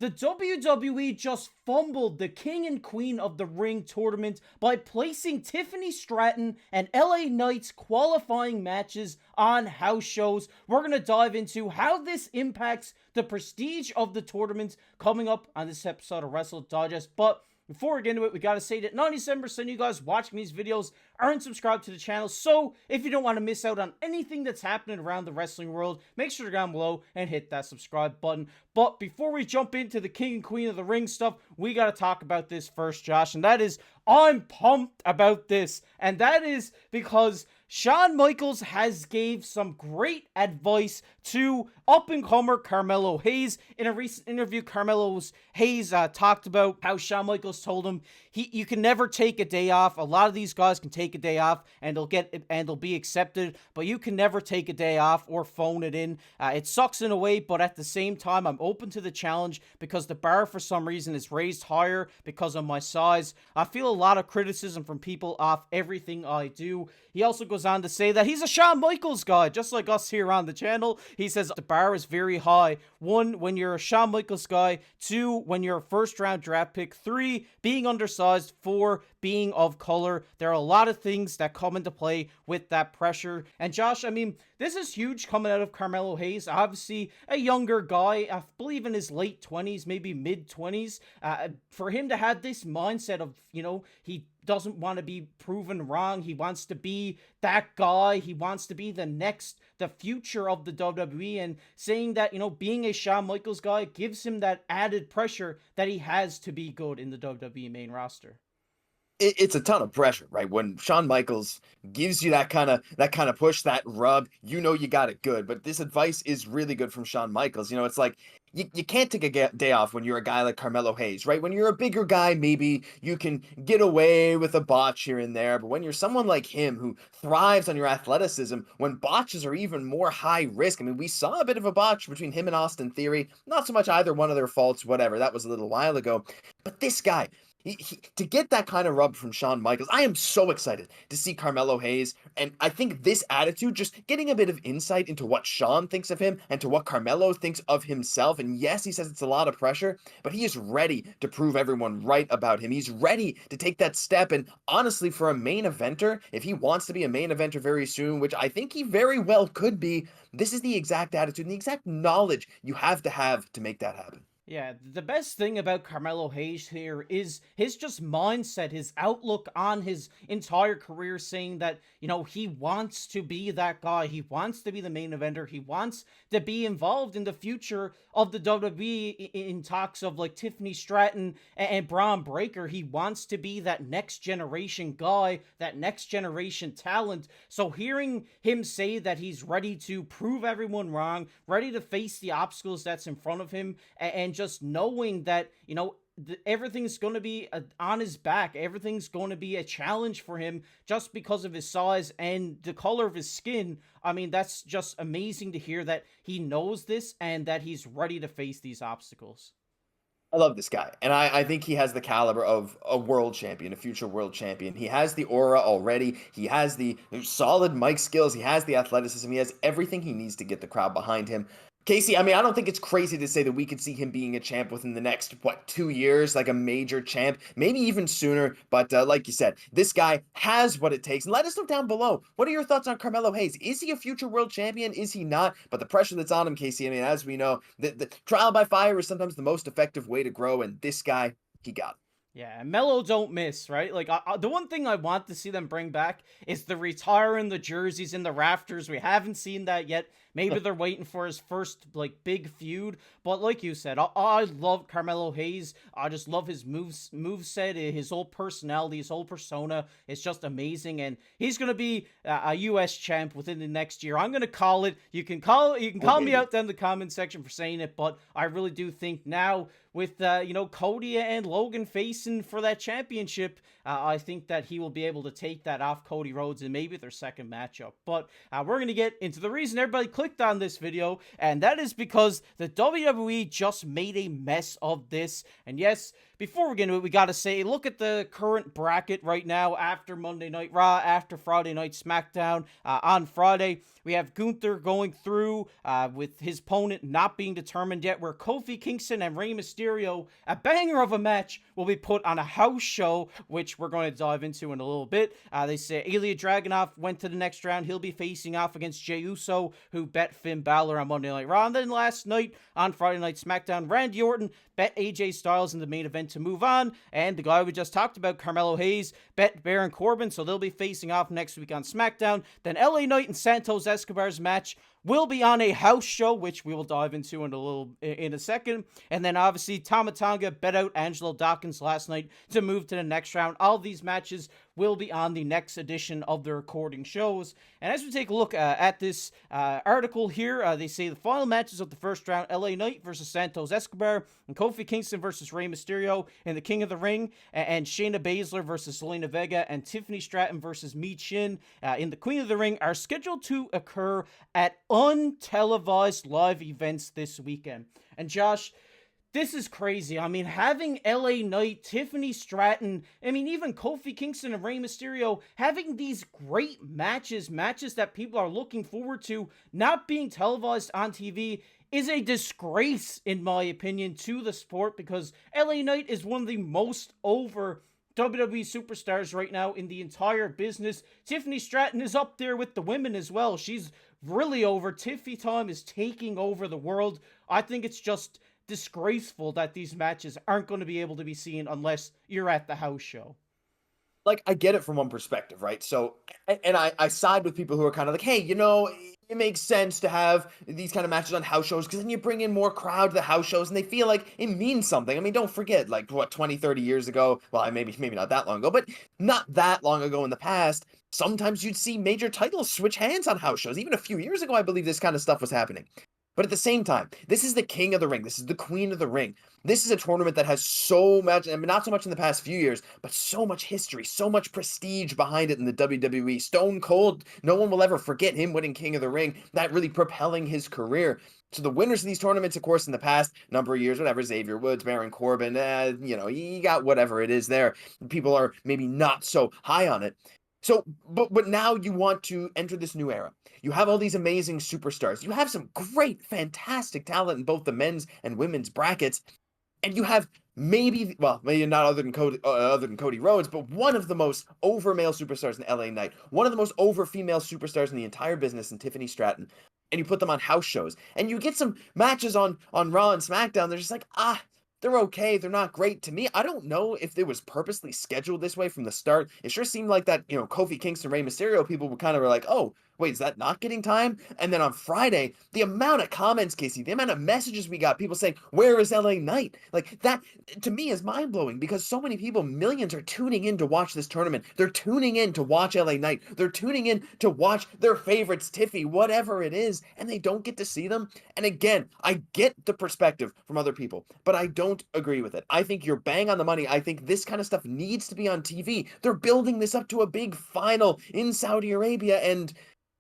The WWE just fumbled the King and Queen of the Ring tournament by placing Tiffany Stratton and LA Knight's qualifying matches on house shows. We're going to dive into how this impacts the prestige of the tournament coming up on this episode of Wrestle Digest. But before we get into it, we gotta say that 97% of you guys watching these videos aren't subscribed to the channel, so if you don't want to miss out on anything that's happening around the wrestling world, make sure to go down below and hit that subscribe button. But before we jump into the King and Queen of the Ring stuff, we gotta talk about this first, Josh, and that is, I'm pumped about this, and that is because Shawn Michaels has gave some great advice to up-and-comer Carmelo Hayes. In a recent interview, Carmelo Hayes talked about how Shawn Michaels told him you can never take a day off. A lot of these guys can take a day off and they'll be accepted, but you can never take a day off or phone it in. It sucks in a way, but at the same time, I'm open to the challenge because the bar for some reason is raised higher because of my size. I feel a lot of criticism from people off everything I do. He also goes on to say that he's a Shawn Michaels guy, just like us here on the channel. He says the bar is very high. 1, when you're a Shawn Michaels guy. 2, when you're a first round draft pick. 3, being undersized. 4, being of color. There are a lot of things that come into play with that pressure. And Josh, I mean, this is huge coming out of Carmelo Hayes. Obviously, a younger guy, I believe in his late 20s, maybe mid 20s. For him to have this mindset of, he doesn't want to be proven wrong. He wants to be that guy. He wants to be the future of the WWE, and saying that, being a Shawn Michaels guy gives him that added pressure that he has to be good in the WWE main roster. It's a ton of pressure, right? When Shawn Michaels gives you that kind of push, that rub, you got it good. But this advice is really good from Shawn Michaels. It's like you can't take a day off when you're a guy like Carmelo Hayes, right? When you're a bigger guy, maybe you can get away with a botch here and there. But when you're someone like him who thrives on your athleticism, when botches are even more high risk. I mean, we saw a bit of a botch between him and Austin Theory. Not so much either one of their faults, whatever. That was a little while ago. But this guy, to get that kind of rub from Shawn Michaels, I am so excited to see Carmelo Hayes. And I think this attitude, just getting a bit of insight into what Shawn thinks of him and to what Carmelo thinks of himself. And yes, he says it's a lot of pressure, but he is ready to prove everyone right about him. He's ready to take that step. And honestly, for a main eventer, if he wants to be a main eventer very soon, which I think he very well could be, this is the exact attitude and the exact knowledge you have to make that happen. Yeah, the best thing about Carmelo Hayes here is his just mindset, his outlook on his entire career, saying that, he wants to be that guy. He wants to be the main eventer. He wants to be involved in the future of the WWE in talks of like Tiffany Stratton and Braun Breaker. He wants to be that next generation guy, that next generation talent. So hearing him say that he's ready to prove everyone wrong, ready to face the obstacles that's in front of him, and just knowing that, everything's going to be on his back. Everything's going to be a challenge for him just because of his size and the color of his skin. I mean, that's just amazing to hear that he knows this and that he's ready to face these obstacles. I love this guy, and I think he has the caliber of a world champion, a future world champion. He has the aura already. He has the solid mic skills. He has the athleticism. He has everything he needs to get the crowd behind him. Casey, I mean, I don't think it's crazy to say that we could see him being a champ within the next, 2 years, like a major champ, maybe even sooner. But like you said, this guy has what it takes. And let us know down below, what are your thoughts on Carmelo Hayes? Is he a future world champion? Is he not? But the pressure that's on him, Casey, I mean, as we know, the trial by fire is sometimes the most effective way to grow. And this guy, he got it. Yeah, Melo don't miss, right? Like, the one thing I want to see them bring back is the retiring the jerseys in the rafters. We haven't seen that yet. Maybe they're waiting for his first, big feud. But like you said, I love Carmelo Hayes. I just love his moveset, his whole personality, his whole persona. It's just amazing. And he's going to be a U.S. champ within the next year. I'm going to call it. You can call me out down in the comment section for saying it. But I really do think now, with, Cody and Logan facing for that championship, I think that he will be able to take that off Cody Rhodes in maybe their second matchup. But we're going to get into the reason everybody clicked on this video, and that is because the WWE just made a mess of this. And yes, before we get into it, we got to say, look at the current bracket right now after Monday Night Raw, after Friday Night SmackDown. On Friday, we have Gunther going through with his opponent not being determined yet, where Kofi Kingston and Rey Mysterio, a banger of a match, will be put on a house show, which we're going to dive into in a little bit. They say Ilya Dragunov went to the next round. He'll be facing off against Jey Uso, who bet Finn Balor on Monday Night Raw. And then last night on Friday Night SmackDown, Randy Orton bet AJ Styles in the main event to move on. And the guy we just talked about, Carmelo Hayes, bet Baron Corbin, so they'll be facing off next week on SmackDown. Then LA Knight and Santos Escobar's match will be on a house show, which we will dive into in a second. And then obviously Tama Tonga bet out Angelo Dawkins last night to move to the next round. All these matches will be on the next edition of the recording shows. And as we take a look at this article here, they say the final matches of the first round: LA Knight versus Santos Escobar, and Kofi Kingston versus Rey Mysterio in the King of the Ring, and Shayna Baszler versus Zelina Vega, and Tiffany Stratton versus Mi Chin in the Queen of the Ring are scheduled to occur at untelevised live events this weekend. And Josh, this is crazy. I mean, having LA Knight, Tiffany Stratton, I mean, even Kofi Kingston and Rey Mysterio, having these great matches that people are looking forward to, not being televised on TV is a disgrace, in my opinion, to the sport, because LA Knight is one of the most over WWE superstars right now in the entire business. Tiffany Stratton is up there with the women as well. She's really over. Tiffy Time is taking over the world. I think it's just disgraceful that these matches aren't going to be able to be seen unless you're at the house show. Like, I get it from one perspective, right? So, and I side with people who are kind of like, hey, you know, it makes sense to have these kind of matches on house shows because then you bring in more crowd to the house shows and they feel like it means something. I mean, don't forget, like, what, 20, 30 years ago, well, maybe not that long ago, but not that long ago in the past, sometimes you'd see major titles switch hands on house shows. Even a few years ago, I believe this kind of stuff was happening. But at the same time, this is the King of the Ring. This is the Queen of the Ring. This is a tournament that has so much, I mean, not so much in the past few years, but so much history, so much prestige behind it in the WWE. Stone Cold, no one will ever forget him winning King of the Ring, that really propelling his career. So the winners of these tournaments, of course, in the past number of years, whatever, Xavier Woods, Baron Corbin, you know, you got whatever it is there. People are maybe not so high on it. So, but now you want to enter this new era. You have all these amazing superstars. You have some great, fantastic talent in both the men's and women's brackets. And you have maybe not other than Cody Rhodes, but one of the most over male superstars in LA Knight, one of the most over female superstars in the entire business in Tiffany Stratton. And you put them on house shows. And you get some matches on Raw and SmackDown. They're just like, they're okay. They're not great. To me, I don't know if it was purposely scheduled this way from the start. It sure seemed like that, you know, Kofi Kingston, Rey Mysterio, people were kind of like, oh, wait, is that not getting time? And then on Friday, the amount of comments, Casey, the amount of messages we got, people saying, where is LA Knight? Like, that, to me, is mind-blowing because so many people, millions, are tuning in to watch this tournament. They're tuning in to watch LA Knight. They're tuning in to watch their favorites, Tiffy, whatever it is, and they don't get to see them. And again, I get the perspective from other people, but I don't agree with it. I think you're bang on the money. I think this kind of stuff needs to be on TV. They're building this up to a big final in Saudi Arabia, and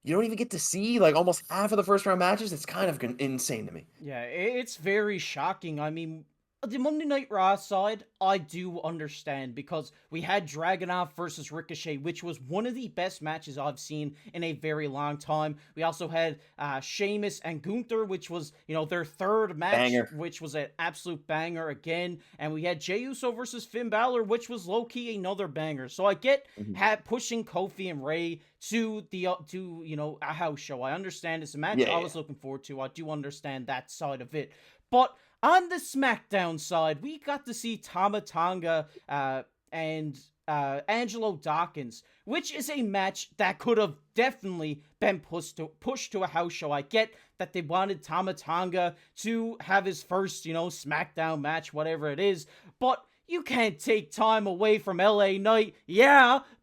you don't even get to see like almost half of the first round matches. It's kind of insane to me. Yeah, it's very shocking. I mean, the Monday Night Raw side, I do understand because we had Dragunov versus Ricochet, which was one of the best matches I've seen in a very long time. We also had Sheamus and Gunther, which was, you know, their third match, banger, which was an absolute banger again. And we had Jey Uso versus Finn Balor, which was low-key another banger. So I get pushing Kofi and Rey to you know, a house show. I understand it's a match I was looking forward to. I do understand that side of it. But on the SmackDown side, we got to see Tama Tonga and Angelo Dawkins, which is a match that could have definitely been pushed to a house show. I get that they wanted Tama Tonga to have his first, you know, SmackDown match, whatever it is, but you can't take time away from LA Knight,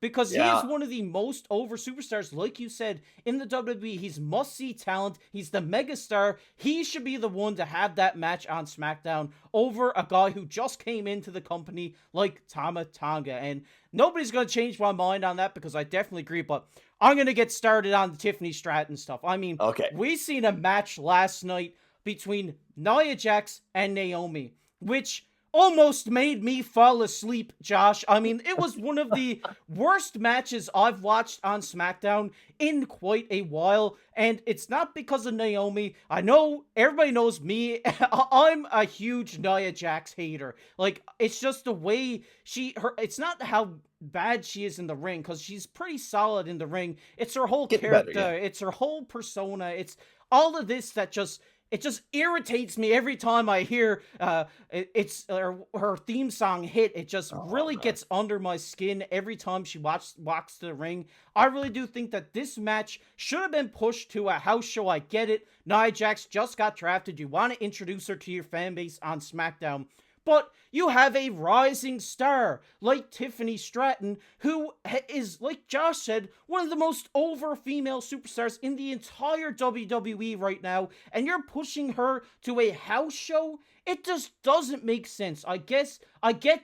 because he is one of the most over superstars, like you said, in the WWE. He's must-see talent. He's the megastar. He should be the one to have that match on SmackDown over a guy who just came into the company like Tama Tonga. And nobody's going to change my mind on that because I definitely agree, but I'm going to get started on the Tiffany Stratton stuff. I mean, we seen a match last night between Nia Jax and Naomi, which almost made me fall asleep, Josh. I mean, it was one of the worst matches I've watched on SmackDown in quite a while, and it's not because of Naomi. I know everybody knows me. I'm a huge Nia Jax hater. Like, it's just the way it's not how bad she is in the ring, because she's pretty solid in the ring. It's her whole Getting character, better, yeah. it's her whole persona, it's all of this that just it just irritates me every time I hear her theme song hit. It just really gets under my skin every time she walks to the ring. I really do think that this match should have been pushed to a house show. I get it. Nia Jax just got drafted. You want to introduce her to your fan base on SmackDown. But you have a rising star like Tiffany Stratton, who is, like Josh said, one of the most over female superstars in the entire WWE right now, and you're pushing her to a house show? It just doesn't make sense. I get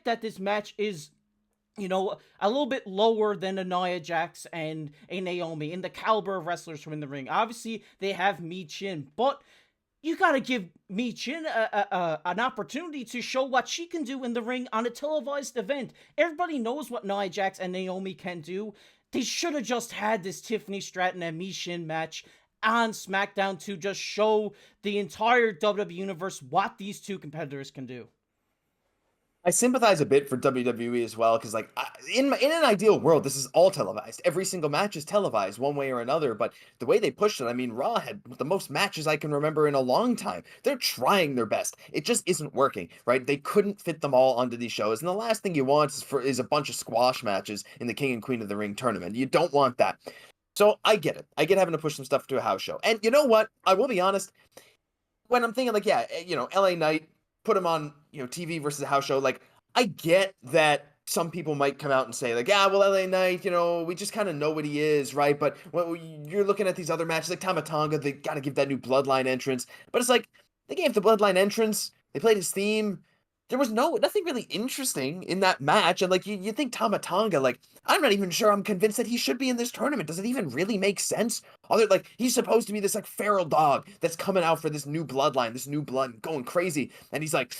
that this match is, you know, a little bit lower than a Nia Jax and a Naomi in the caliber of wrestlers from in the ring. Obviously, they have Michin, but you gotta give Michin an opportunity to show what she can do in the ring on a televised event. Everybody knows what Nia Jax and Naomi can do. They should have just had this Tiffany Stratton and Michin match on SmackDown to just show the entire WWE universe what these two competitors can do. I sympathize a bit for WWE as well, because like in an ideal world, this is all televised. Every single match is televised one way or another. But the way they pushed it, I mean, Raw had the most matches I can remember in a long time. They're trying their best. It just isn't working, right? They couldn't fit them all onto these shows, and the last thing you want is a bunch of squash matches in the King and Queen of the Ring tournament. You don't want that. So I get it. I get having to push some stuff to a house show. And you know what? I will be honest. When I'm thinking like, yeah, LA Knight, put him on, TV versus a house show. Like, I get that some people might come out and say like, yeah, well, LA Knight, we just kind of know what he is, right? But when you're looking at these other matches like Tama Tonga, they got to give that new Bloodline entrance. But it's like, they gave the Bloodline entrance. They played his theme. There was nothing really interesting in that match. And like, you think Tama Tonga, like, I'm not even sure I'm convinced that he should be in this tournament. Does it even really make sense? He's supposed to be this like feral dog that's coming out for this new bloodline, this new blood going crazy. And he's like,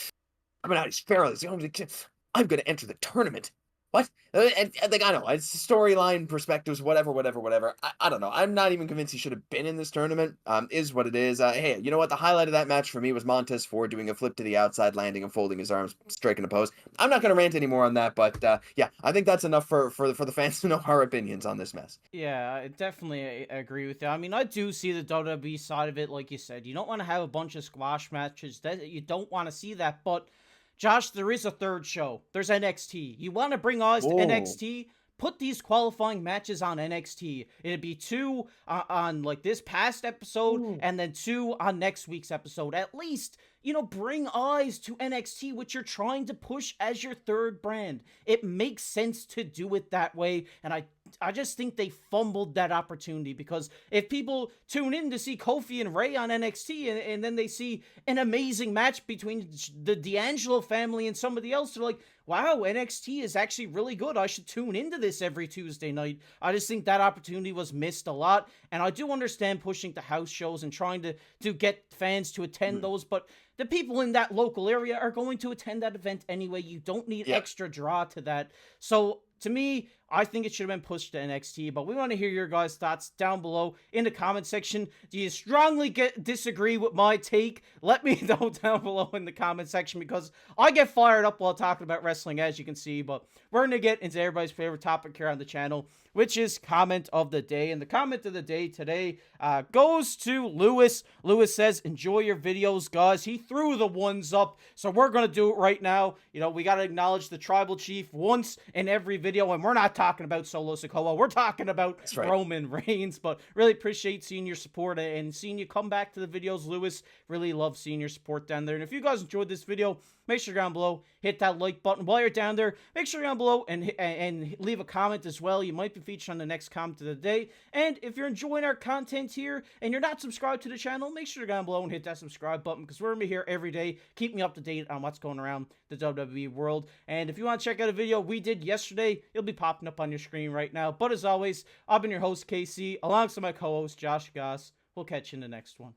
coming out, he's feral. I'm going to enter the tournament. What? And like, I don't know, it's storyline perspectives, whatever. I don't know. I'm not even convinced he should have been in this tournament. Is what it is. Hey, you know what? The highlight of that match for me was Montez Ford doing a flip to the outside, landing and folding his arms, striking a pose. I'm not going to rant anymore on that, but yeah, I think that's enough for the fans to know our opinions on this mess. Yeah, I definitely agree with you. I mean, I do see the WWE side of it, like you said. You don't want to have a bunch of squash matches. You don't want to see that, but Josh, there is a third show. There's NXT. You want to bring us to NXT? Put these qualifying matches on NXT. It'd be 2 on like this past episode, and then 2 on next week's episode. At least, bring eyes to NXT, which you're trying to push as your third brand. It makes sense to do it that way, and I just think they fumbled that opportunity, because if people tune in to see Kofi and Ray on NXT and then they see an amazing match between the D'Angelo family and somebody else, they're like, wow, NXT is actually really good. I should tune into this every Tuesday night. I just think that opportunity was missed a lot, and I do understand pushing to house shows and trying to get fans to attend those, but the people in that local area are going to attend that event anyway. You don't need extra draw to that. So to me, I think it should have been pushed to NXT, but we want to hear your guys' thoughts down below in the comment section. Do you strongly disagree with my take? Let me know down below in the comment section, because I get fired up while talking about wrestling, as you can see. But we're going to get into everybody's favorite topic here on the channel, which is comment of the day. And the comment of the day today goes to Lewis. Lewis says, enjoy your videos, guys. He threw the ones up, so we're going to do it right now. We got to acknowledge the tribal chief once in every video, and we're not talking about Solo Sikoa. We're talking about Roman Reigns, but really appreciate seeing your support and seeing you come back to the videos, Lewis. Really love seeing your support down there. And if you guys enjoyed this video, make sure down below, hit that like button. While you're down there, make sure down below and leave a comment as well. You might be featured on the next comment of the day. And if you're enjoying our content here and you're not subscribed to the channel, make sure down below and hit that subscribe button, because we're going to be here every day. Keep me up to date on what's going around the WWE world. And if you want to check out a video we did yesterday, it'll be popping up on your screen right now. But as always, I've been your host, KC, alongside my co-host, Josh Gosse. We'll catch you in the next one.